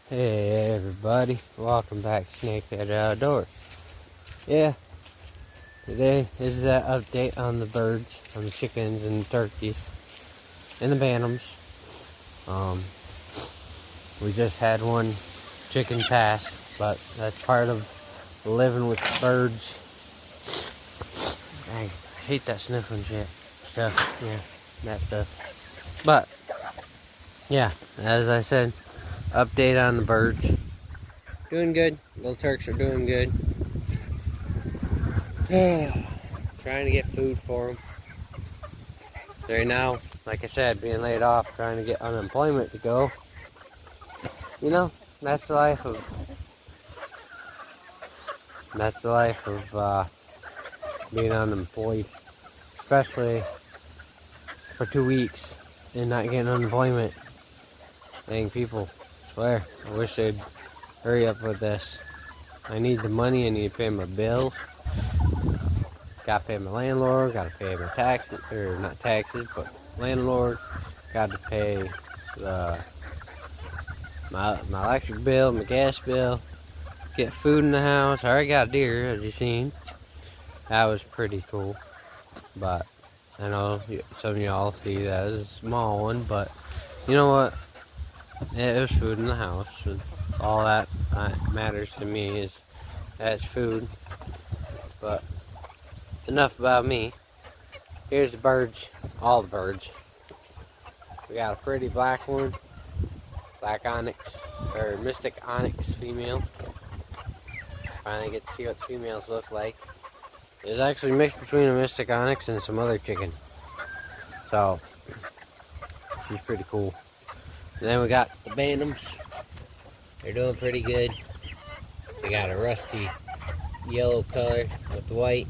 Hey everybody, welcome back to Snakehead Outdoors. Yeah, today is that update on the birds, on the chickens and the turkeys, and the bantams. We just had one chicken pass, but that's part of living with birds. I hate that sniffling shit stuff, yeah, that stuff. But, yeah, as I said, update on the birds. Doing good, little turks are doing good. Trying to get food for them. Right now, like I said, being laid off, trying to get unemployment to go. You know, that's the life of being unemployed, especially for 2 weeks and not getting unemployment. Dang, people, swear, I wish they'd hurry up with this. I need the money. I need to pay my bills. Gotta pay my landlord. Gotta pay my taxes, or not taxes, but landlord. Gotta pay my electric bill, my gas bill. Get food in the house. I already got a deer, as you seen. That was pretty cool. But I know some of y'all see that as a small one, but you know what? It was food in the house. All that matters to me is that's food. But enough about me. Here's the birds. All the birds. We got a pretty black one. Black onyx, or mystic onyx female. Finally get to see what females look like. It's actually mixed between a mystic onyx and some other chicken. So, she's pretty cool. And then we got the bantams. They're doing pretty good. They got a rusty yellow color with white.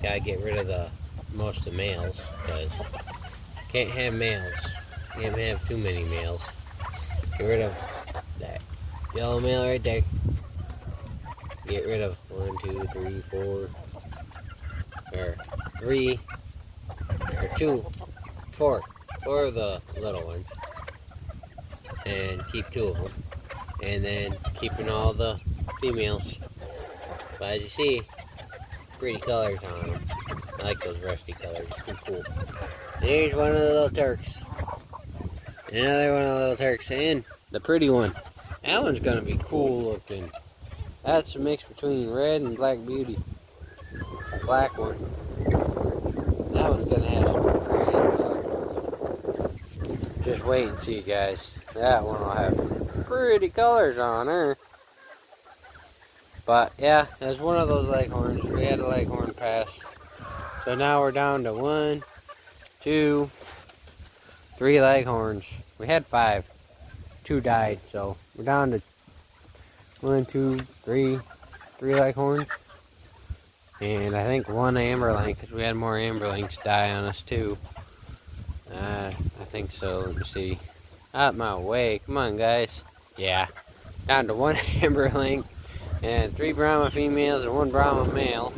Gotta get rid of most of the males, because can't have males. Can't have too many males. Get rid of that yellow male right there. Get rid of 1, 2, 3, 4, or 3, or 2, 4 of the little ones, and keep 2 of them, and then keeping all the females. But as you see, pretty colors on them. I like those rusty colors, it's too cool. And here's one of the little turks, another one of the little turks, and the pretty one. That one's gonna be cool looking. That's a mix between red and black beauty. The black one. That one's gonna have some pretty colors. Just wait and see, guys. That one will have pretty colors on her. But yeah, there's one of those leghorns. We had a leghorn pass. So now we're down to 1, 2, 3 leghorns. We had 5. 2 died, so we're down to 1, 2, 3 leghorns. And I think 1 amberlink, because we had more amberlinks die on us too. I think so. Let me see. Out my way. Come on, guys. Yeah. Down to 1 amberlink and 3 Brahma females and 1 Brahma male.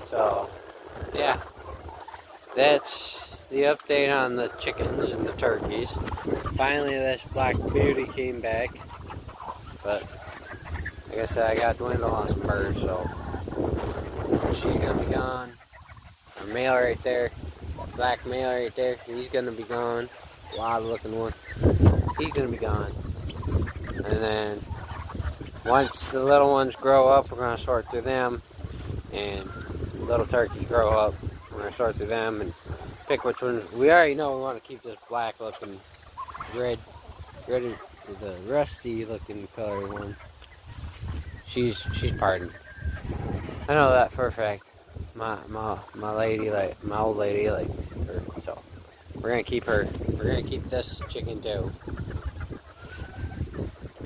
So, yeah. That's the update on the chickens and the turkeys. Finally, this black beauty came back. But, like I said, I got dwindle on some birds, so she's gonna be gone. Our male right there, black male right there, he's gonna be gone. Wild looking one. He's gonna be gone. And then once the little ones grow up, we're gonna sort through them. And little turkeys grow up, we're gonna sort through them and pick which ones. We already know we want to keep this black looking red, the rusty looking color one. She's pardoned. I know that for a fact. My lady, like my old lady, likes her, so we're gonna keep her. We're gonna keep this chicken too.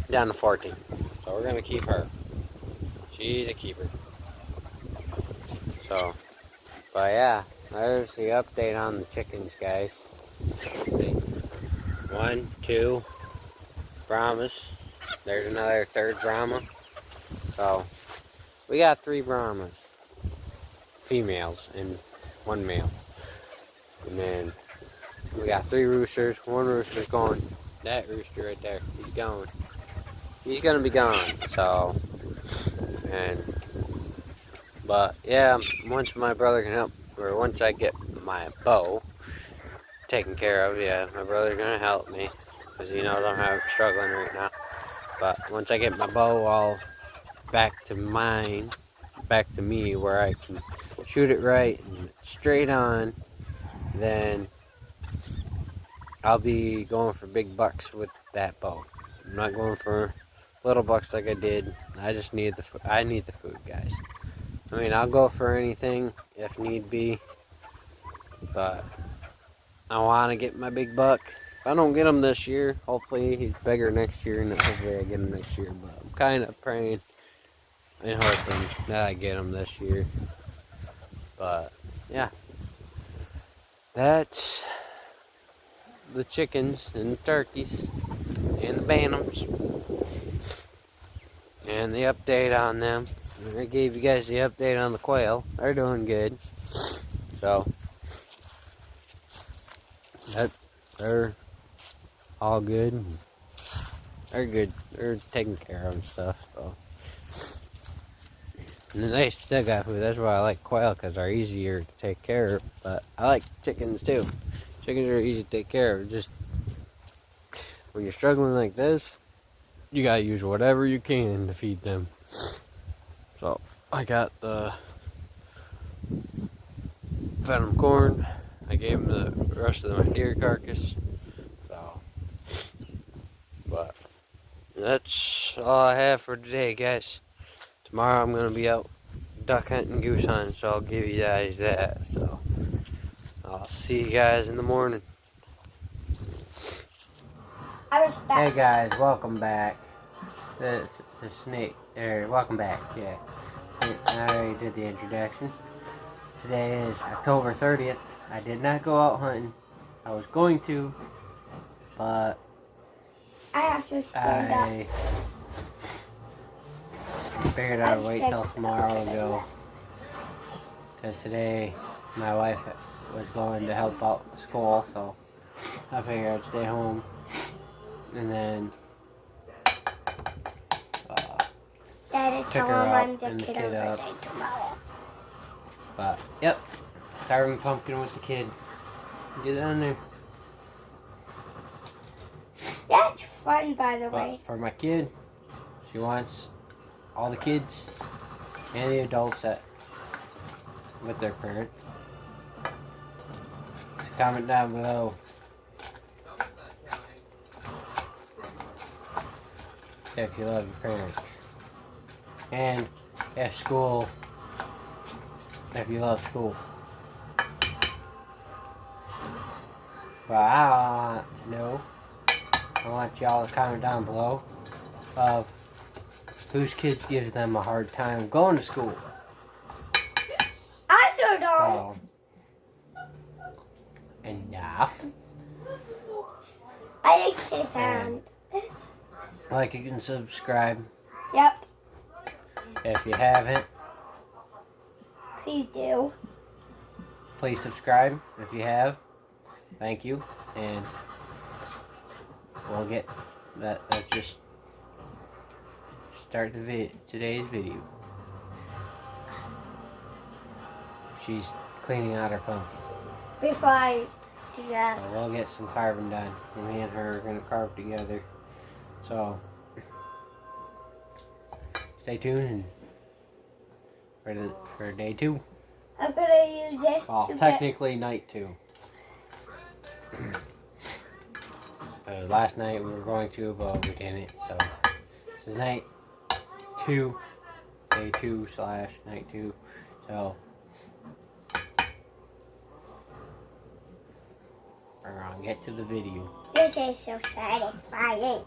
Down to 14. So we're gonna keep her. She's a keeper. So, but yeah, there's the update on the chickens, guys. 1, 2 Brahmas. There's another 3rd Brahma. So we got 3 Brahmas, females, and 1 male. And then We got 3 roosters. One rooster's gone. That rooster right there, he's gone. He's gonna be gone. So, but yeah, once my brother can help, or once I get my bow taken care of, yeah, my brother's gonna help me because he knows I'm struggling right now. But once I get my bow all back to me, where I can shoot it right and straight on, then I'll be going for big bucks with that bow. I'm not going for little bucks like I did. I just need I need the food, guys. I mean, I'll go for anything if need be, but I want to get my big buck. If I don't get him this year, hopefully he's bigger next year, and hopefully I get him next year. But I'm kind of praying and hoping that I get him this year. But yeah, that's the chickens and the turkeys and the bantams and the update on them. I gave you guys the update on the quail. They're doing good. So they're all good. They're good. They're taken care of and stuff. So, and then they still got food. That's why I like quail, because they're easier to take care of. But I like chickens too. Chickens are easy to take care of. Just when you're struggling like this, you gotta use whatever you can to feed them. So I got the fed them corn. I gave them the rest of my deer carcass. So, but that's all I have for today, guys. Tomorrow I'm gonna be out duck hunting, goose hunting, so I'll give you guys that. So I'll see you guys in the morning. Hey guys, welcome back. The snake. Welcome back. Yeah, I already did the introduction. Today is October 30th. I did not go out hunting. I was going to, but I have to stand up. Figured I'd wait till tomorrow to go. Because today my wife was going to help out the school, so I figured I'd stay home. And then pick her up and the kid up. But, yep, carving pumpkin with the kid. Get on there. That's fun, by the way. For my kid, she wants all the kids and the adults that with their parent to comment down below if you love your parents, and if you love school. But I want to know, I want y'all to comment down below of whose kids gives them a hard time going to school. I sure don't. Enough. I like his hand. Like and subscribe. Yep. If you haven't, please do. Please subscribe if you have. Thank you. And we'll get that. Let's just start today's video. She's cleaning out her pumpkin. Before I do that, so we'll get some carving done. Me and her are gonna carve together. So stay tuned for day 2. I'm gonna use this. Well, technically night 2. Last night we were going to, but we didn't. So this is night 2, day 2 / night 2. So we're gonna get to the video. This is so satisfying.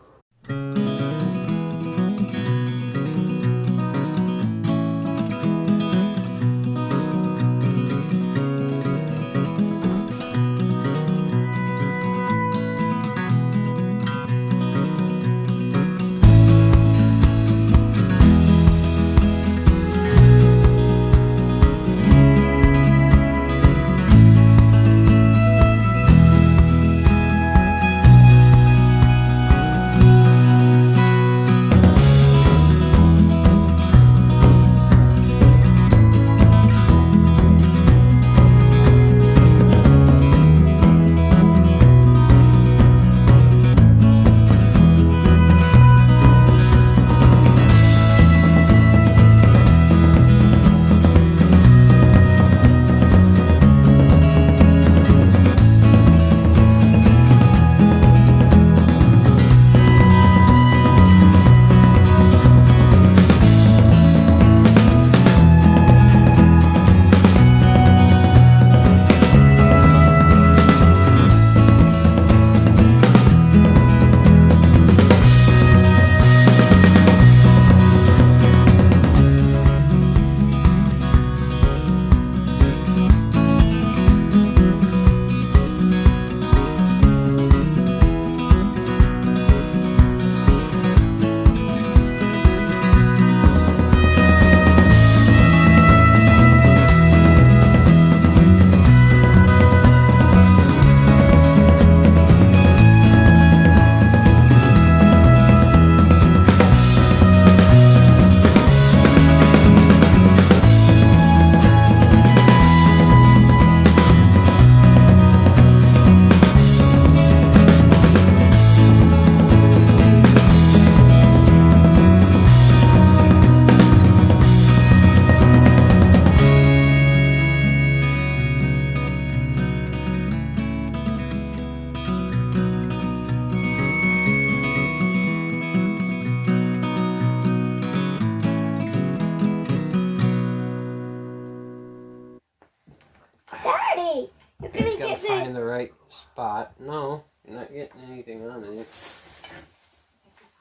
right spot. No, you're not getting anything on it.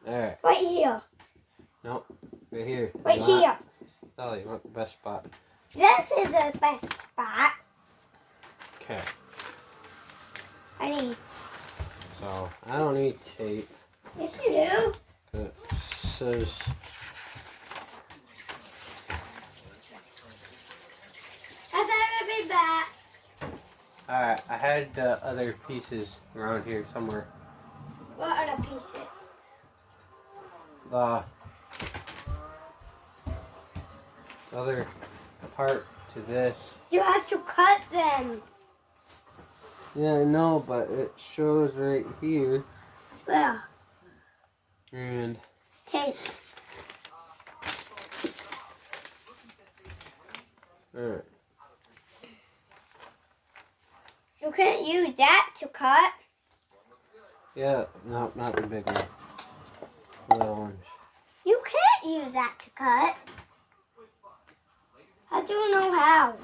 Alright. Right here. Nope. Right here. Right here. Tell you what the best spot. This is the best spot. Okay. I need. So, I don't need tape. Yes, you do. It says... I'll be back. Alright, I had other pieces around here somewhere. What are the pieces? The other part to this. You have to cut them. Yeah, I know, but it shows right here. Where? And Tape. alright. You can't use that to cut. Yeah, no, not the big one. The little ones. You can't use that to cut. I don't know how.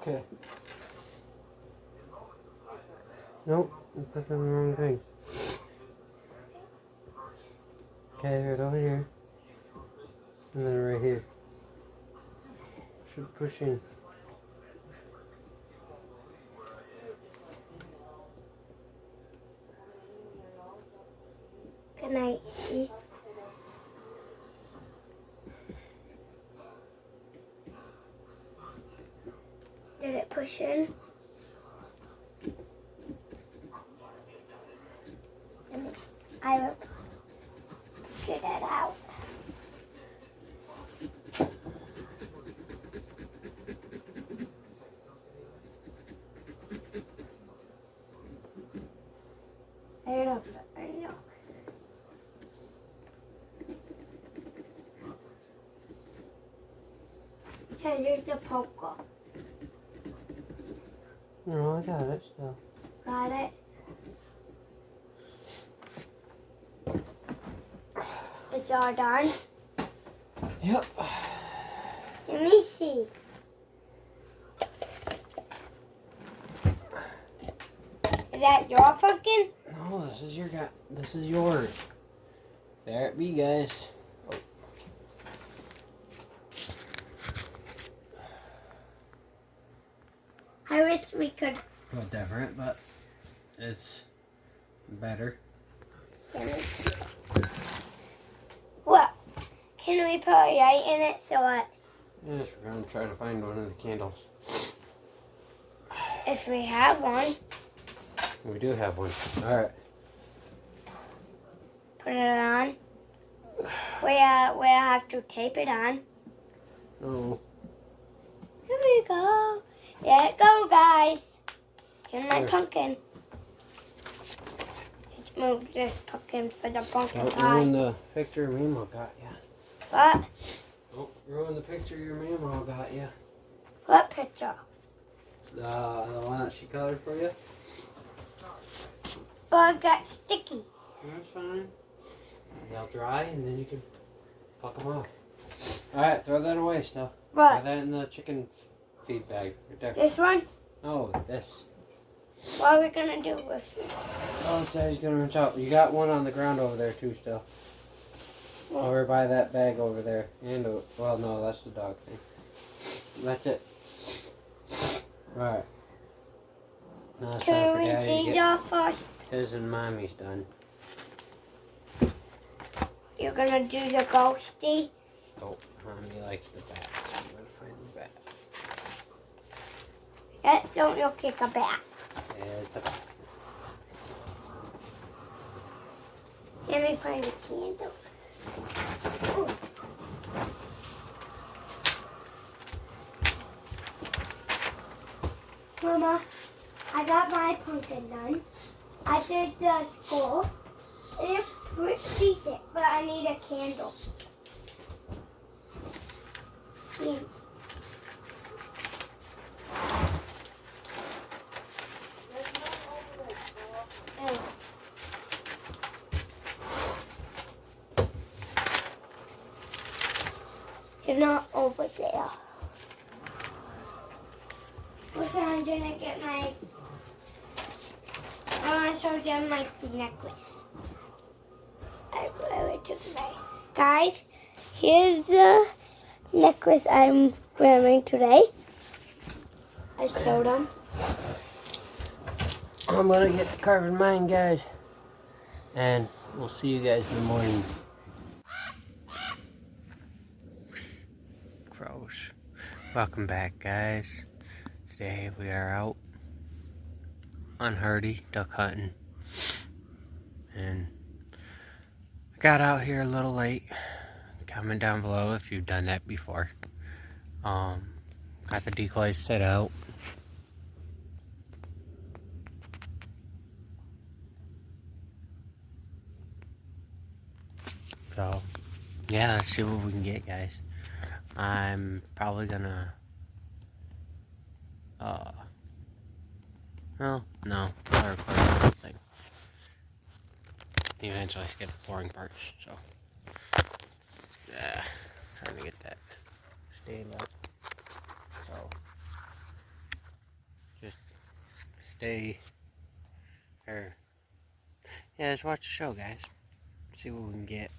Okay. Nope, I'm pressing the wrong thing. Okay, right over here. And then right here. Should push in. Can I see? Did it push in? I will get it out. I know. Here, here's the poker. No, I got it still. Got it? It's all done? Yep. Let me see. Is that your pumpkin? No, this is yours. There it be, guys. Oh. I wish we could. Well, different, but it's better. Let me see. What? Can we put a light in it so what? Yes, we're gonna try to find one of the candles. If we have one, We do have one. All right. put it on. We have to tape it on. No. Here we go. There it go, guys. Here's my Here. pumpkin. Let's move this pumpkin for the pumpkin Don't pie. ruin the picture Mimo got ya. What? Don't ruin the picture your Mimo got ya. What picture? The one that she colored for you. But it got sticky. That's fine. They'll dry and then you can pluck them off. Alright, throw that away still. Throw What? that in the chicken feed bag. Right there. This one? Oh, this. What are we gonna do with it? Oh, Daddy's gonna reach out. You got one on the ground over there too still. What? Over by that bag over there. And, well, no, that's the dog thing. That's it. Alright. Now it's time Can for we Daddy to change get off first? his and Mommy's done. You're gonna do the ghosty? Oh, Mommy likes the bats. I'm gonna find the bat. That don't look like a bat. There's the bat. Let me find a candle. Ooh. Mama, I got my pumpkin done. I did the school. It's pretty decent, but I need a candle. See? Hey. You're not over there. Okay, I'm gonna get my. I want to show them my necklace. I took my. Guys, here's the necklace I'm wearing today. I showed them. I'm gonna get to carving mine, guys. And we'll see you guys in the morning. Crows. Welcome back, guys. Today we are out on Hardy duck hunting. And I got out here a little late. Comment down below if you've done that before. Got the decoys set out. So, yeah, let's see what we can get, guys. I'm probably gonna, well, no, I'll record the whole thing. Eventually get the boring parts, so, yeah, trying to get that stand up, so, just stay, or, yeah, just watch the show, guys, see what we can get.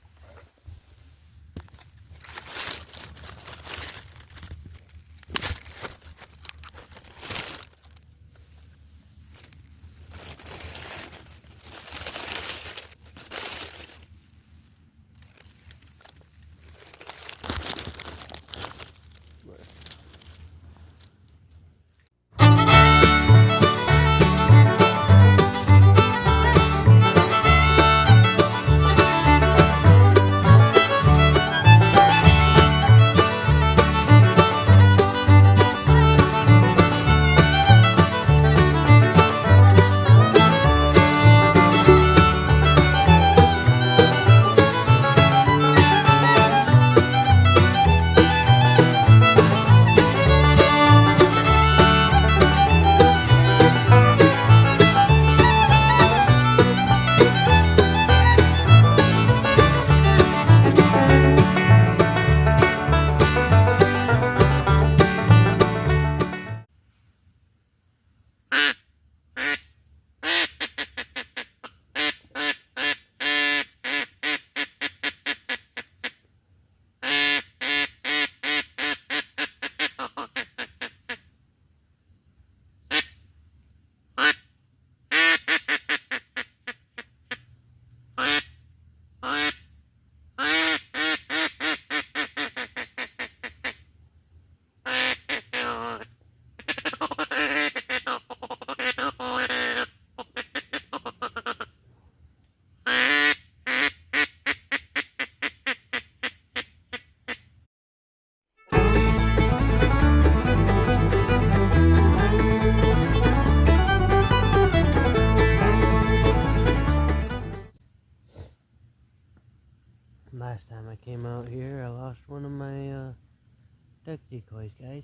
duck decoys, guys.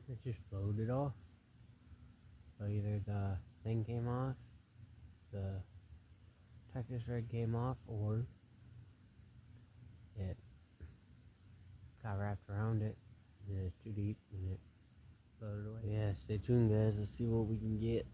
It just floated off. So either the thing came off, the Texas red came off, or it got wrapped around it and it's too deep and it floated away. Yeah, stay tuned, guys. Let's see what we can get.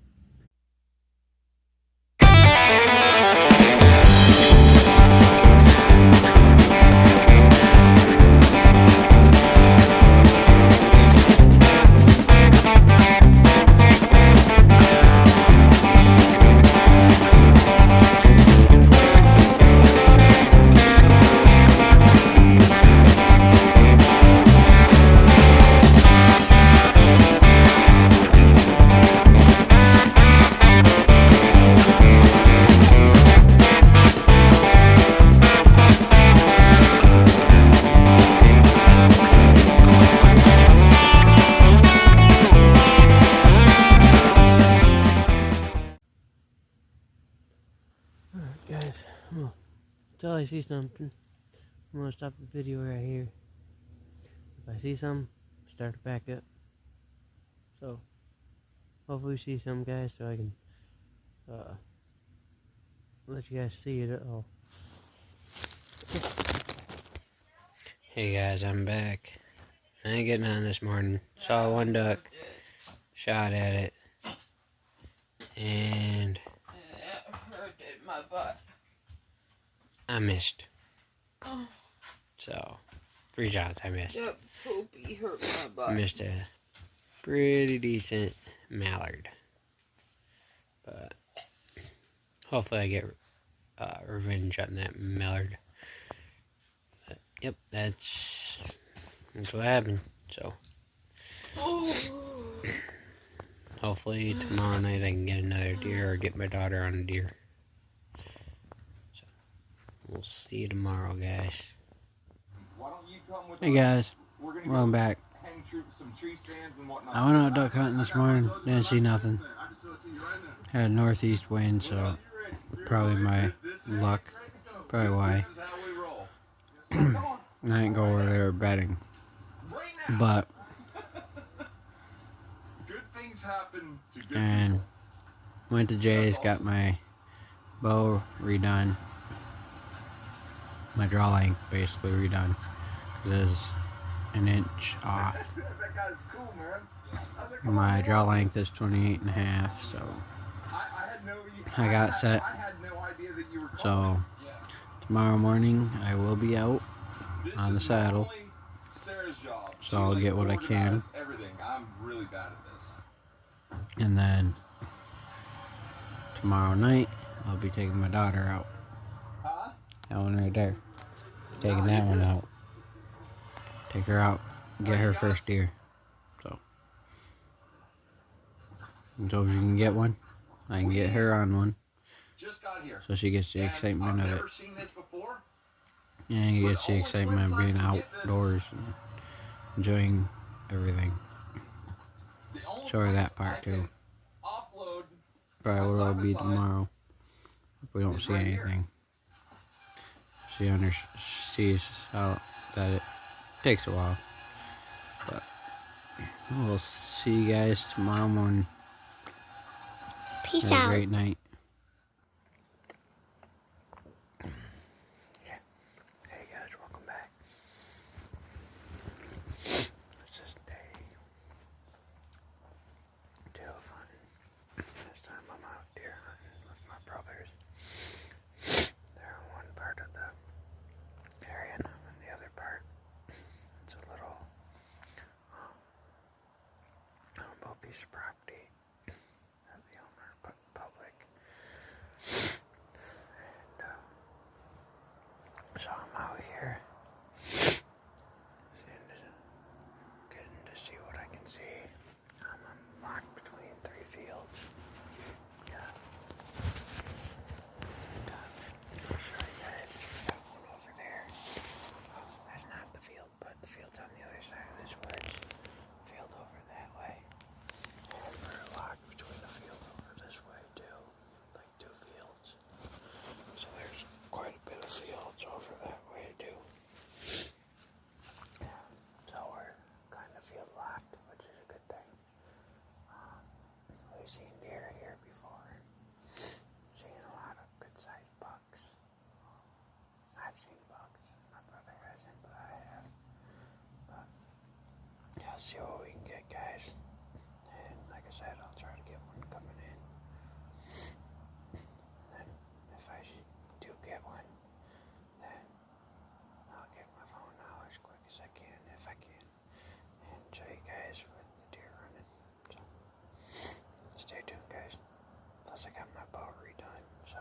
Alright guys, until I see something, I'm going to stop the video right here. If I see something, start it back up. So, hopefully we see some, guys, so I can let you guys see it all. Hey guys, I'm back. I ain't getting on this morning. Saw one duck, shot at it, and it hurted my butt. I missed. So, 3 shots I missed. That poopy hurt my butt. Missed a pretty decent mallard. But hopefully I get revenge on that mallard. But, yep, that's what happened. So hopefully tomorrow night I can get another deer or get my daughter on a deer. So we'll see you tomorrow, guys. Hey guys, welcome back. I went out duck hunting this morning, didn't see nothing. Had a northeast wind, so probably my luck, probably why. I didn't go where they were bedding, but and went to Jay's, got my bow redone, my draw length basically redone. It is an inch off. My draw length is 28.5, so I got set. So tomorrow morning I will be out on the saddle, so I'll get what I can, and then tomorrow night I'll be taking my daughter out. That one right there, taking that one out, take her out, get her first deer. So she can get one, I can get her on one, so she gets the excitement of it. And you get the excitement of being outdoors and enjoying everything. Show her that part too. Probably what it'll be tomorrow if we don't see anything. She sees how that it takes a while. But we'll see you guys tomorrow morning. Peace Have out. a great night. Hey guys, welcome back. It's this day 2 of hunting. This time I'm out deer hunting with my brothers. They're in one part of the area and I'm in the other part. It's a little piece of property that the owner put public. And so I'm out here getting to see what I can see. I'm locked between 3 fields. Yeah. I'll show you guys. Got one over there. Oh, that's not the field, but the field's on the other side of this woods. Field over that way. Over a we've seen deer here before. Seen a lot of good-sized bucks. I've seen bucks. My brother hasn't, but I have. But yeah, see what we can get, guys. And like I said, I'll try to get one coming in. And then if I do get one, then I'll get my phone out as quick as I can, if I can, and show you guys with the deer running. So stay tuned, guys. Plus I got my bow redone, so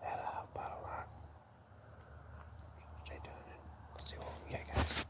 that'll help out a lot. Stay tuned and we'll see what we get, guys.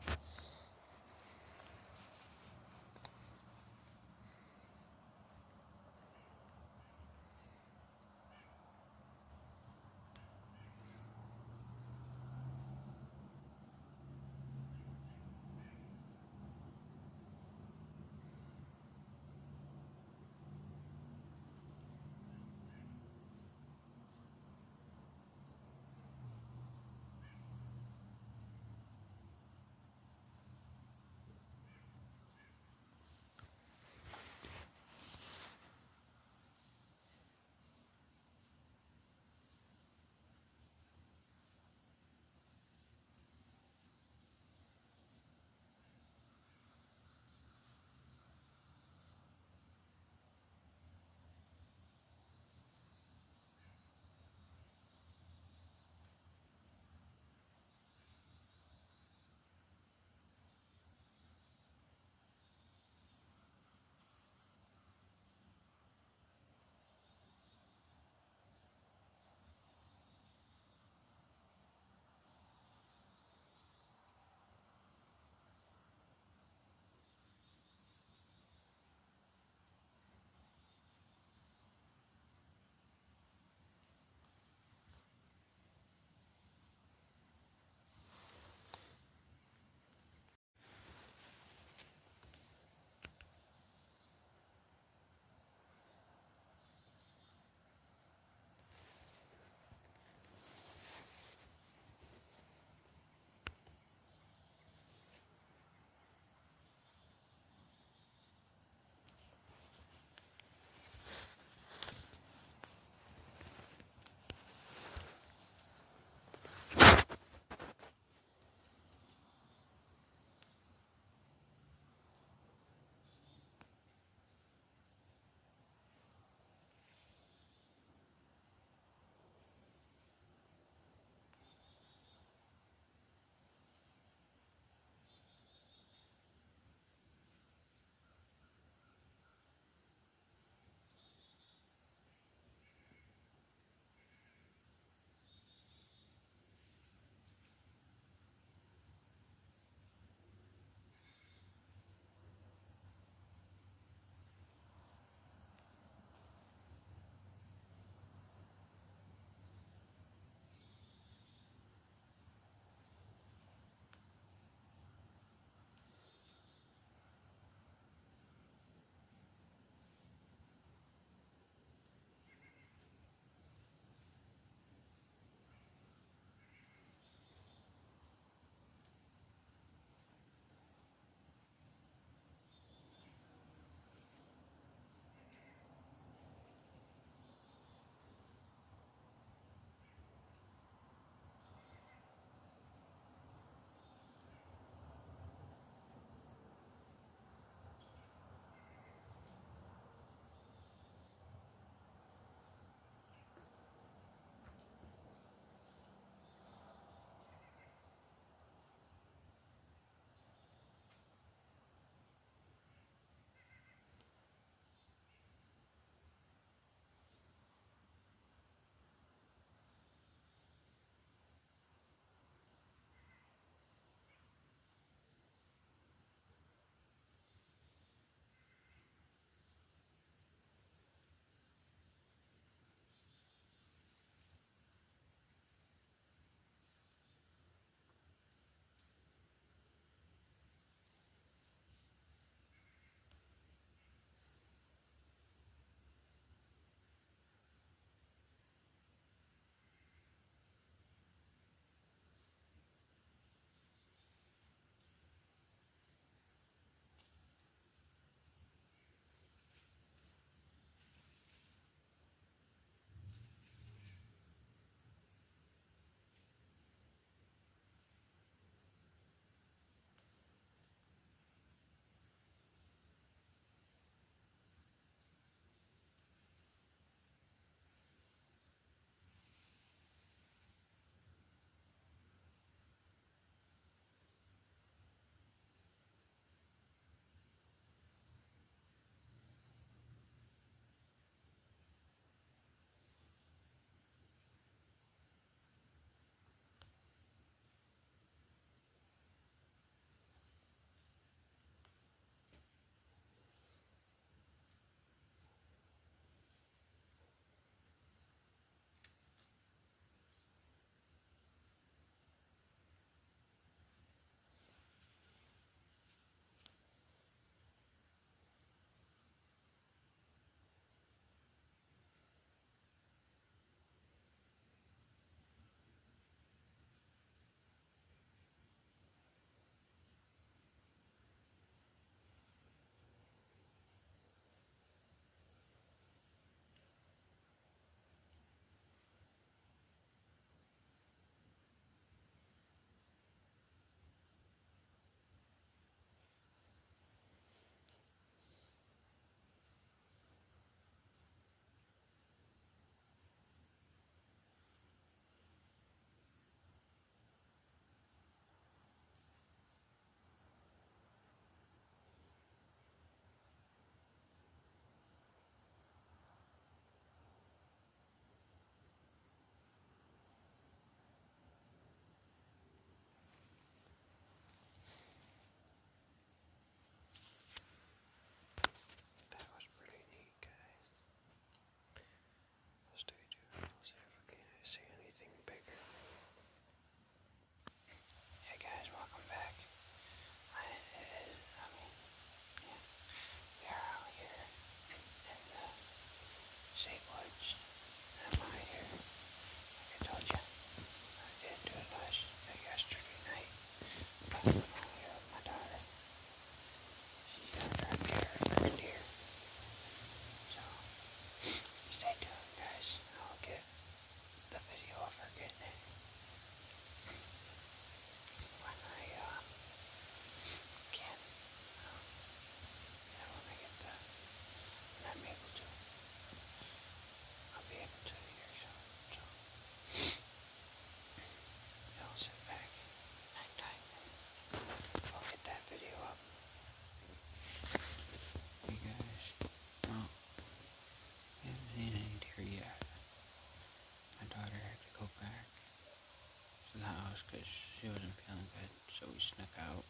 we snuck out.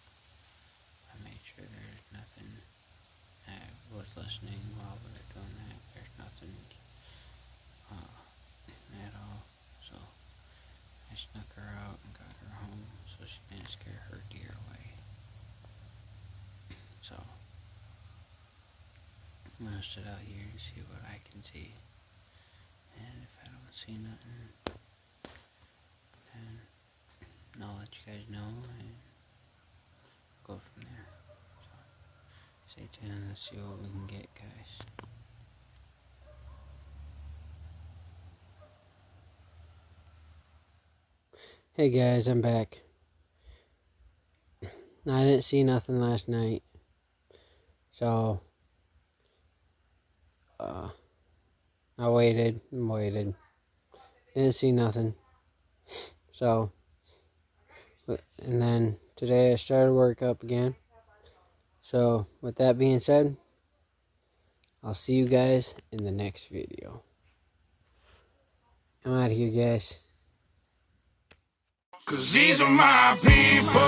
I made sure there's nothing. I was listening while we were doing that. There's nothing at all. So I snuck her out and got her home so she didn't scare her deer away. So I'm gonna sit out here and see what I can see. And if I don't see nothing, then I'll let you guys know and go from there. So stay tuned, let's see what we can get, guys. Hey guys, I'm back. I didn't see nothing last night. So I waited and waited. Didn't see nothing. So and then today I started work up again. So with that being said, I'll see you guys in the next video. I'm out of here, guys. 'Cause these are my people.